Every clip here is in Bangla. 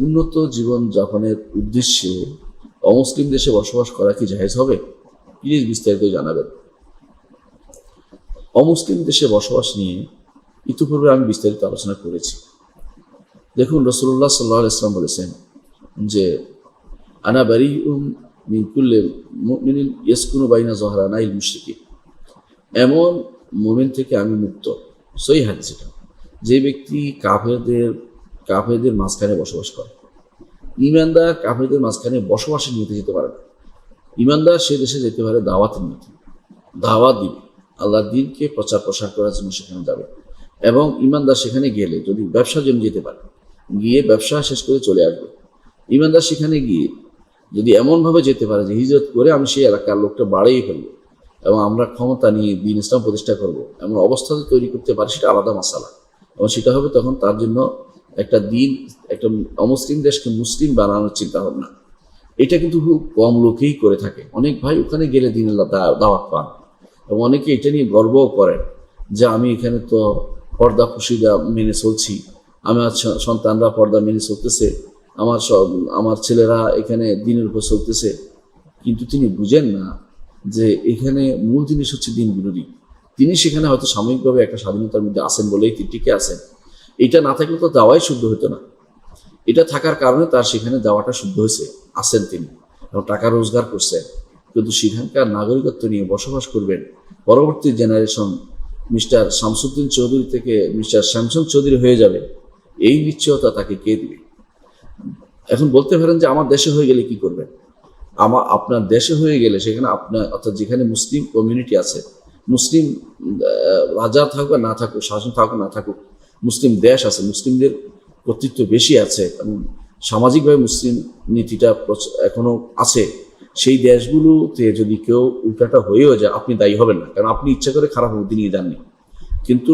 উন্নত জীবন যাপনের উদ্দেশ্যে অমুসলিম দেশে বসবাস করা কি জায়েজ হবে? প্লিজ বিস্তারিত জানাবেন। অমুসলিম দেশে বসবাস নিয়ে ইতিপূর্বে আমি বিস্তারিত আলোচনা করেছি। দেখুন, রাসূলুল্লাহ সাল্লাল্লাহু আলাইহি ওয়াসাল্লাম বলেছেন যে আনা বারিউম মিন কুল্লি মুমিনিন ইয়াসকুনু বাইনা যহরানাইল মুশরিকিন, এমন মুমিন থেকে আমি মুক্ত, সহিহ হাদিস এটা, যে ব্যক্তি কাফেরদের মাঝখানে বসবাস করে। ঈমানদার কাফেরদের মাঝখানে বসবাসের নিতে যেতে পারে না। ঈমানদার সে দেশে যেতে পারে দাওয়াতের নিতে, দাওয়াত দিবে, আল্লাহর দ্বীনকে প্রচার প্রসার করার জন্য সেখানে যাবে। এবং ঈমানদার সেখানে গেলে যদি ব্যবসার জন্য যেতে পারে, গিয়ে ব্যবসা শেষ করে চলে আসবে। ঈমানদার সেখানে গিয়ে যদি এমনভাবে যেতে পারে যে হিজরত করে আমি সেই এলাকার লোকটা বাড়িয়ে ফেলবো এবং আমরা ক্ষমতা নিয়ে দ্বীন ইসলাম প্রতিষ্ঠা করব, এমন অবস্থা তৈরি করতে পারে, সেটা আলাদা মাসালা। এবং সেটা হবে তখন তার জন্য একটা অমুসলিম দেশকে মুসলিম বানানোর চিন্তা ভাবনা। এটা কিন্তু খুব কম লোকেই করে থাকে। অনেক ভাই ওখানে গেলে দিন দাওয়াত পান এবং অনেকে এটা নিয়ে গর্বও করেন যে আমি এখানে তো পর্দা পুশিদা মেনে চলছি, আমার সন্তানরা পর্দা মেনে চলতেছে, আমার ছেলেরা এখানে দিনের উপর চলতেছে। কিন্তু তিনি বুঝেন না যে এখানে মূল জিনিস হচ্ছে দিন বিরোধী। তিনি সেখানে হয়তো সাময়িকভাবে একটা স্বাধীনতার মধ্যে আসেন বলেই তিনি টিকে আসেন। এটা না থাকলে তো যাওয়াই শুদ্ধ হতো না। এটা থাকার কারণে তার সেখানে যাওয়াটা শুদ্ধ হয়েছে, আসেন তিনি এবং টাকা রোজগার করছেন। কিন্তু সেখানকার নাগরিকত্ব নিয়ে বসবাস করবেন, পরবর্তী জেনারেশন মিস্টার শামসুদ্দিন চৌধুরী থেকে মিস্টার শ্যামসুং চৌধুরী হয়ে যাবে, এই নিশ্চয়তা তাকে কে দিবে? এখন বলতে পারেন যে আমার দেশে হয়ে গেলে কি করবেন? আপনার দেশে হয়ে গেলে সেখানে আপনার, অর্থাৎ যেখানে মুসলিম কমিউনিটি আছে, মুসলিম রাজা থাকুক না থাকুক, শাসন থাকুক না থাকুক, মুসলিম দেশ আছে, মুসলিমদের কর্তৃত্ব বেশি আছে এবং সামাজিকভাবে মুসলিম নীতিটা এখনো আছে, সেই দেশগুলোতে যদি কেউ উল্টাটা হয়েও যায় আপনি দায়ী হবেন না, কারণ আপনি ইচ্ছা করে খারাপ বুদ্ধি নিয়ে যাননি। কিন্তু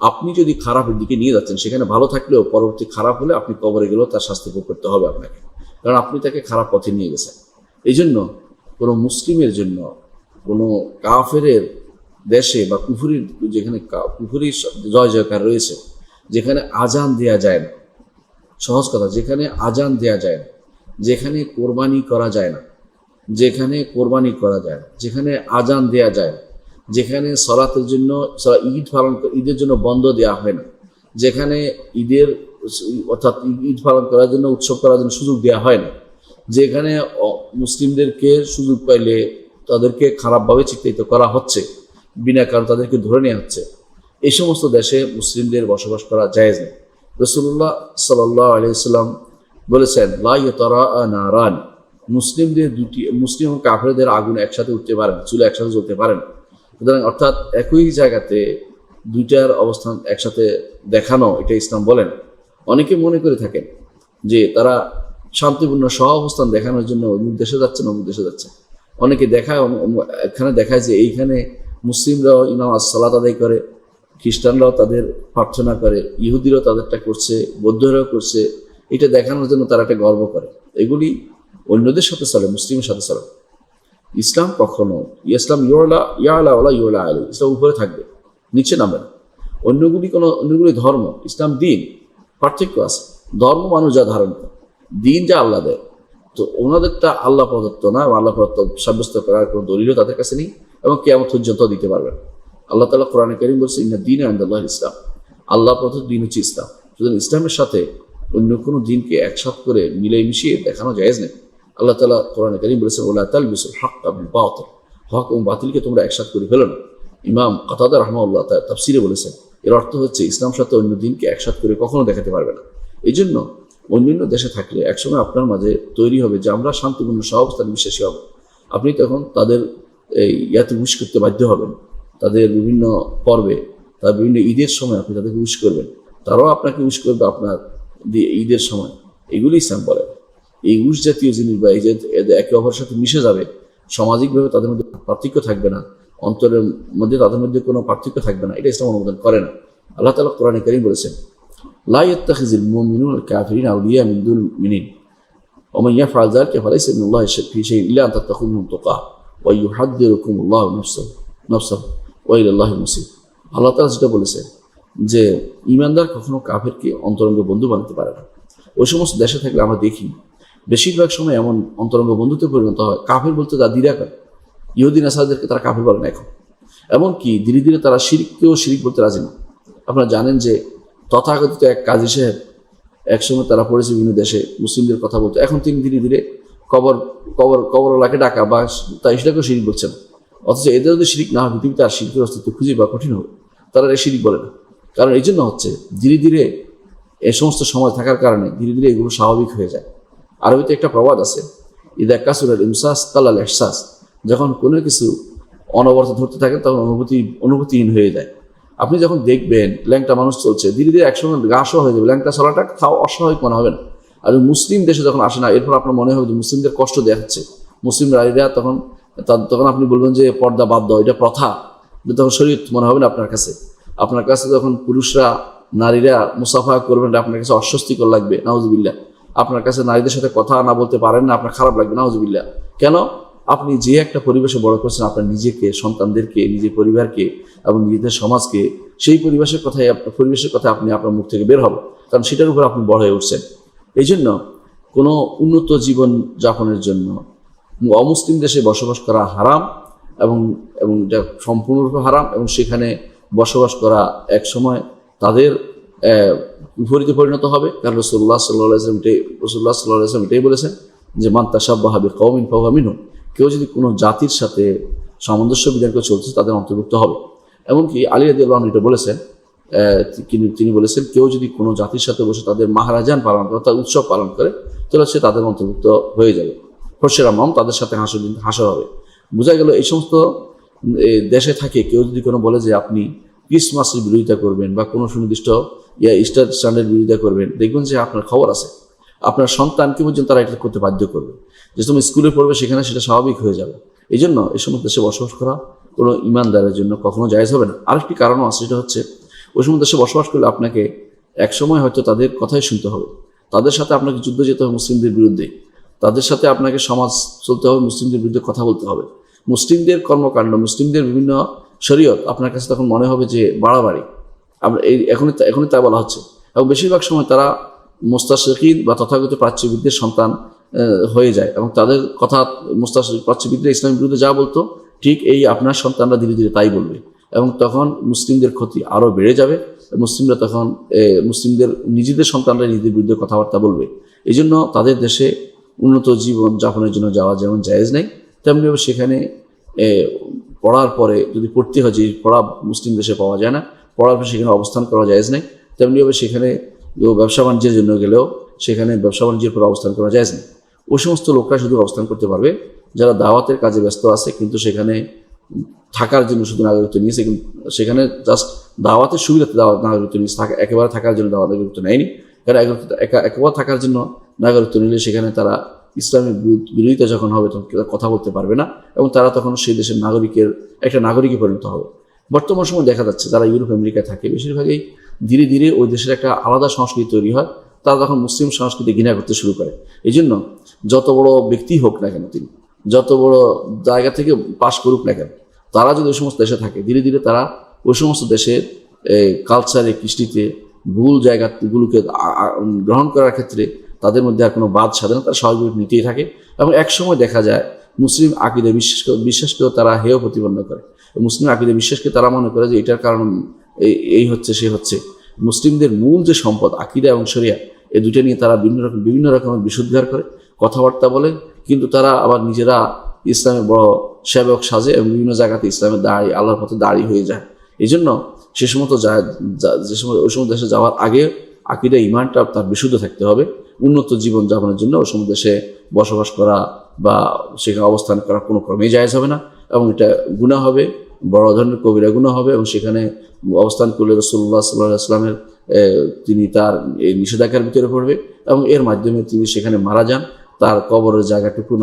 আপনি যদি খারাপের দিকে নিয়ে যাচ্ছেন, সেখানে ভালো থাকলেও পরবর্তী খারাপ হলে আপনি কবরে গেলেও তার শাস্তি ভোগ করতে হবে আপনাকে, কারণ আপনি তাকে খারাপ পথে নিয়ে গেছেন। এই জন্য কোনো মুসলিমের জন্য কোনো কাফেরের দেশে বা যেখানে কুফুরির জয় জয়কার রয়েছে, যেখানে আজান দেয়া যায় না, সহজ কথা, যেখানে আজান দেয়া যায় না, যেখানে কোরবানি করা যায় না, যেখানে আজান দেয়া যায় না, যেখানে সলাতের জন্য ঈদের জন্য বন্ধ দেওয়া হয় না, যেখানে অর্থাৎ ঈদ পালন করার জন্য, উৎসব করার জন্য সুযোগ দেওয়া হয় না, যেখানে মুসলিমদেরকে সুযোগ পাইলে তাদেরকে খারাপভাবে চিত্রিত করা হচ্ছে, বিনা কারণ তাদেরকে ধরে নেওয়া হচ্ছে, এই সমস্ত দেশে মুসলিমদের বসবাস করা জায়েজ নেই। রাসূলুল্লাহ সাল্লাল্লাহু আলাইহি ওয়াসাল্লাম বলেছেন, লা ইয়াতারাআ নারান, মুসলিম এবং কাফেরদের আগুন একসাথে উঠতে পারে না, চুলা একসাথে জ্বলতে পারে না। সুতরাং অর্থাৎ একই জায়গাতে দুইটার অবস্থান একসাথে দেখানো, এটা ইসলাম বলেন। অনেকে মনে করে থাকেন যে তারা শান্তিপূর্ণ সহ অবস্থান দেখানোর জন্য অমুক দেশে যাচ্ছেন, অমুক দেশে যাচ্ছে। অনেকে এখানে দেখায় যে এইখানে মুসলিমরাও নামাজ সালাত আদায় করে, খ্রিস্টানরাও তাদের প্রার্থনা করে, ইহুদিরাও তাদেরটা করছে, বৌদ্ধরাও করছে। এটা দেখানোর জন্য তারা একটা গর্ব করে। এগুলি অন্যদের সাথে চলে, মুসলিমের সাথে চলে। ইসলাম কখনো ইসলাম ইসলাম উপরে থাকবে, নিচে নামবে না। অন্যগুলি ধর্ম, ইসলাম দিন, পার্থক্য আছে। ধর্ম মানুষ যা ধারণ করে, দিন যা আল্লাহ দেয়। তো ওনাদেরটা আল্লাহ প্রদত্ত না, আল্লাহ প্রদত্ত সাব্যস্ত করার কোনো দলিলও তাদের কাছে নেই এবং কিয়ামত পর্যন্ত দিতে পারবেন। আল্লাহ তাআলা কোরআনে কারীম বলছে, ইন্না দীনা ইনদাল্লাহিল ইসলাম, আল্লাহ প্রদত্ত দিন হচ্ছে ইসলাম। সুতরাং ইসলামের সাথে অন্য কোনো দিনকে একসাথ করে মিলিয়ে মিশিয়ে দেখানো জায়েজ নেই। আল্লাহ তাআলা কোরআনে কারীম বলেছেন, ওয়ালা তালবিসুল হাক্কা বিল বাতিল, হক এবং বাতিলকে তোমরা একসাথ করে ফেলো না। ইমাম কাতাদা রাহমাহুল্লাহ তার তাফসিরে বলেছেন, এর অর্থ হচ্ছে ইসলাম সাথে অন্য দিনকে একসাথ করে কখনো দেখাতে পারবে না। এই জন্য অন্যান্য দেশে থাকলে একসময় আপনার মাঝে তৈরি হবে যে আমরা শান্তিপূর্ণ সহাবস্থানে বিশ্বাসী হব। আপনি তখন তাদের ইয়াতে উইশ করতে বাধ্য হবেন, তাদের বিভিন্ন পর্বে, তার বিভিন্ন ঈদের সময় আপনি তাদেরকে উইশ করবেন, তারাও আপনাকে উইশ করবে আপনার ঈদের সময়। এগুলি ইসলাম বলে। এই উইশ জাতীয় জিনিস বা এই যে একে অপরের সাথে মিশে যাবে, সামাজিকভাবে তাদের মধ্যে পার্থক্য থাকবে না, অন্তরের মধ্যে তাদের মধ্যে কোনো পার্থক্য থাকবে না, এটা ইসলাম অনুমোদন করে না। আল্লাহ তাআলা কোরআনে কারীম বলেছেন, লা ইয়াত্তাখিযুল মুমিনুনা আল কাফিরিনা আউলিয়া মিন দুনিল মুমিনিন ওয়া মান ইয়াফআল যালিকা ফালাইসা মিনাল্লাহি ফী শাইইন ইল্লা আন তাত্তাখু মিনহুম তুকা ওয়া ইউহাদ্দিরুকুমুল্লাহু নাফসাহু ওয়া ইলাল্লাহিল মাসির। আল্লাহ তাআলা যেটা বলেছেন যে ঈমানদার কখনো কাফেরকে অন্তরঙ্গ বন্ধু বানাতে পারে না, ওই সমস্ত দেশে থাকলে আমরা দেখি বেশিরভাগ সময় এমন অন্তরঙ্গ বন্ধুত্বে পরিণত হয়, কাফের বলতে যা দ্বিধা করে, ইহুদি নাসারদেরকে তারা কাফের বলে না এখন। এমনকি ধীরে ধীরে তারা শিরিককেও শিরিক বলতে রাজি না। আপনারা জানেন যে তথাকথিত এক কাজী সাহেব একসময় তারা পড়েছে বিভিন্ন দেশে মুসলিমদের কথা বলতো, এখন তিনি ধীরে ধীরে কবরওয়ালাকে ডাকা বা তাই সেটাকেও শিরিক বলছে না। অথচ এদের যদি শিরিক না হয় পৃথিবীতে আর শিরিকের অস্তিত্ব খুঁজে বা কঠিন হবে, তারা এই শিরিক বলে না। কারণ এই জন্য হচ্ছে ধীরে ধীরে এই সমস্ত সময় থাকার কারণে ধীরে ধীরে এগুলো স্বাভাবিক হয়ে যায়। আরবিতে একটা প্রবাদ আছে, ইদা কাসুরাল ইমসাস কালাল ইহসাস, যখন কোনো কিছু অনবরত ধরতে থাকে তখন অনুভূতিহীন হয়ে যায়। আপনি যখন দেখবেন ল্যাংটা মানুষ চলছে, ধীরে ধীরে একসময় গাছও হয়ে যাবে, ল্যাংটা চলাটা তাও অস্বাভাবিক মনে হবে না। আর মুসলিম দেশে যখন আসে না, এরপর আপনার মনে হবে যে মুসলিমদের কষ্ট দেওয়া হচ্ছে, মুসলিম নারীরা তখন আপনি বলবেন যে পর্দা বাদ দাও, এটা প্রথা, তখন শরীয়ত মনে হবে না আপনার কাছে। আপনার কাছে যখন পুরুষরা নারীরা মুসাফা করবেন, আপনার কাছে অস্বস্তিকর লাগবে, নাউজুবিল্লাহ। আপনার কাছে নারীদের সাথে কথা না বলতে পারেন না, আপনার খারাপ লাগবে, নাউজুবিল্লাহ। কেন? আপনি যে একটা পরিবেশে বড় করছেন, আপনার নিজেকে, সন্তানদেরকে, নিজের পরিবারকে এবং নিজেদের সমাজকে, সেই পরিবেশের কথা আপনি আপনার মুখ থেকে বের হবে, কারণ সেটার উপর আপনি বড় হয়ে উঠছেন। এই জন্য কোনো উন্নত জীবন যাপনের জন্য অমুসলিম দেশে বসবাস করা হারাম, এবং এটা সম্পূর্ণরূপে হারাম, এবং সেখানে বসবাস করা এক সময় তাদের বিপরীতে পরিণত হবে। কারণ রাসূলুল্লাহ সাল্লাল্লাহু আলাইহি ওয়াসাল্লাম এটাই বলেছেন যে মান তাশাব্বাহা বিকওমিন ফাহুয়া মিনহুম, কেউ যদি কোনো জাতির সাথে সামঞ্জস্য বিধান করে চলছে তাদের অন্তর্ভুক্ত হবে। এমনকি আলী রাদিয়াল্লাহু আনহু এটা বলেছেন, তিনি বলেছেন কেউ যদি কোনো জাতির সাথে বসে তাদের মাহারাজান পালন করে, তার উৎসব পালন করে, তাহলে সে তাদের অন্তর্ভুক্ত হয়ে যাবে। হর্ষেরামাম তাদের সাথে হাসর হবে। বোঝা গেল এই সমস্ত দেশে থাকে কেউ যদি কোনো বলে যে আপনি ক্রিসমাসের বিরোধিতা করবেন বা কোনো সুনির্দিষ্ট ইস্টার স্ট্যান্ডের বিরোধিতা করবেন, দেখবেন যে আপনার খবর আছে, আপনার সন্তানকে পর্যন্ত তারা এটা করতে বাধ্য করবে। যে তুমি স্কুলে পড়বে সেখানে সেটা স্বাভাবিক হয়ে যাবে। এই জন্য এই সমস্ত দেশে বসবাস করা কোনো ইমানদারের জন্য কখনো জায়েজ হবে না। আরেকটি কারণও আছে, সেটা হচ্ছে ওই সমস্ত দেশে বসবাস করলে আপনাকে একসময় হয়তো তাদের কথাই শুনতে হবে, তাদের সাথে আপনাকে যুদ্ধ যেতে হবে মুসলিমদের বিরুদ্ধে, তাদের সাথে আপনাকে সমাজ চলতে হবে, মুসলিমদের বিরুদ্ধে কথা বলতে হবে। মুসলিমদের কর্মকাণ্ড, মুসলিমদের বিভিন্ন শরীয়ত আপনার কাছে তখন মনে হবে যে বাড়াবাড়ি, আমরা এখনই তা বলা হচ্ছে। এবং বেশিরভাগ সময় তারা মুস্তাশরিকিন বা তথাগত প্রাচ্যবিদদের সন্তান হয়ে যায়, এবং তাদের কথা প্রাচ্যবিদরা ইসলামের বিরুদ্ধে যা বলতো ঠিক এই আপনার সন্তানরা ধীরে ধীরে তাই বলবে, এবং তখন মুসলিমদের ক্ষতি আরও বেড়ে যাবে। মুসলিমরা তখন মুসলিমদের নিজেদের সন্তানরা নিজেদের বিরুদ্ধে কথাবার্তা বলবে। এই জন্য তাদের দেশে উন্নত জীবন যাপনের জন্য যাওয়া যেমন জায়েজ নেই, তেমনিভাবে সেখানে পড়ার পরে যদি পড়তে হয়, যে পড়া মুসলিম দেশে পাওয়া যায় না, পড়ার পরে সেখানে অবস্থান করা জায়েজ নেই। তেমনিভাবে সেখানে ব্যবসা বাণিজ্যের জন্য গেলেও সেখানে ব্যবসা বাণিজ্যের পর অবস্থান করা জায়েজ নেই। ওই সমস্ত লোকরা শুধু অবস্থান করতে পারবে যারা দাওয়াতের কাজে ব্যস্ত আছে, কিন্তু সেখানে থাকার জন্য শুধু নাগরিকত্ব নিয়েছে, কিন্তু সেখানে জাস্ট দাওয়াতের সুবিধাতে নাগরিকত্ব নিয়েছে, একেবারে থাকার জন্য নাগরিকত্ব নেয়নি। কারণ একেবারে থাকার জন্য নাগরিকত্ব নিলে সেখানে তারা ইসলামের বিরোধিতা যখন হবে তখন কথা বলতে পারবে না, এবং তারা তখন সেই দেশের একটা নাগরিকে পরিণত হবে। বর্তমান সময় দেখা যাচ্ছে যারা ইউরোপ আমেরিকায় থাকে বেশিরভাগই ধীরে ধীরে ওই দেশের একটা আলাদা সংস্কৃতি তৈরি হয়, তারা তখন মুসলিম সংস্কৃতি ঘৃণা করতে শুরু করে। এই জন্য যত বড় ব্যক্তি হোক না কেন, তিনি যত বড় জায়গা থেকে পাশ করুক না কেন, তারা যদি ওই সমস্ত দেশে থাকে ধীরে ধীরে তারা ওই সমস্ত দেশের কালচারে, কৃষ্টিতে ভুল জায়গাগুলোকে গ্রহণ করার ক্ষেত্রে তাদের মধ্যে আর কোনো বাদ সাধে না, তারা স্বাভাবিক নিতেই থাকে। এবং একসময় দেখা যায় মুসলিম আকিদা বিশ্বাসকেও তারা হেয় প্রতিপন্ন করে। মুসলিম আকিদা বিশ্বাসকে তারা মনে করে যে এটার কারণ এই হচ্ছে, সে হচ্ছে। মুসলিমদের মূল যে সম্পদ আকিদা এবং শরিয়া, এই দুটো নিয়ে তারা বিভিন্ন রকমের বিশুদ্ধার করে, কথাবার্তা বলে, কিন্তু তারা আবার নিজেরা ইসলামের বড় সেবক সাজে এবং বিভিন্ন জায়গাতে ইসলামের আল্লাহর পথে দাঁড়ি হয়ে যায়। এই জন্য সে সমস্ত ওই সমস্ত দেশে যাওয়ার আগে আকিদা ইমানটা তার বিশুদ্ধ থাকতে হবে। উন্নত জীবন যাপনের জন্য ওই সমস্ত দেশে বসবাস করা বা সেখানে অবস্থান করা কোনো ক্রমেই জায়েজ হবে না, এবং এটা গুনাহ হবে, বড় ধরনের কবিরা গুনাহ হবে। এবং সেখানে অবস্থান করলে রাসূলুল্লাহ সাল্লাল্লাহু আলাইহি ওয়াসাল্লামের তিনি তার এই নিষেধাজ্ঞার ভিতরে পড়বে, এবং এর মাধ্যমে তিনি সেখানে মারা যান, তার কবরের জায়গাটুকু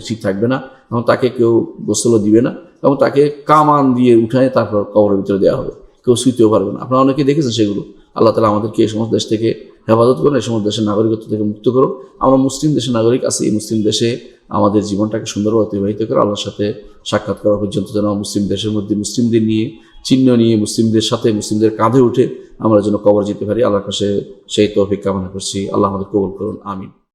ঠিক থাকবে না, এবং তাকে কেউ গোসলও দিবে না, এবং তাকে কামান দিয়ে উঠায় তারপর কবরের ভিতরে দেওয়া হবে, কেউ শুইতেও পারবে না। আপনারা অনেকে দেখেছেন সেগুলো। আল্লাহ তাআলা আমাদেরকে এই সমস্ত দেশ থেকে হেফাজত করুন, এই সমস্ত দেশের নাগরিকত্ব থেকে মুক্ত করুন। আমরা মুসলিম দেশের নাগরিক আছি, এই মুসলিম দেশে আমাদের জীবনটাকে সুন্দরভাবে অতিবাহিত করে আল্লাহর সাথে সাক্ষাৎ করা পর্যন্ত যেন মুসলিম দেশের মধ্যে মুসলিমদের নিয়ে চিহ্ন নিয়ে মুসলিমদের সাথে, মুসলিমদের কাঁধে উঠে আমরা যেন কবর যেতে পারি। আল্লাহর কাছে সেই তৌফিক কামনা করছি। আল্লাহ আমাদের কবুল করুন, আমিন।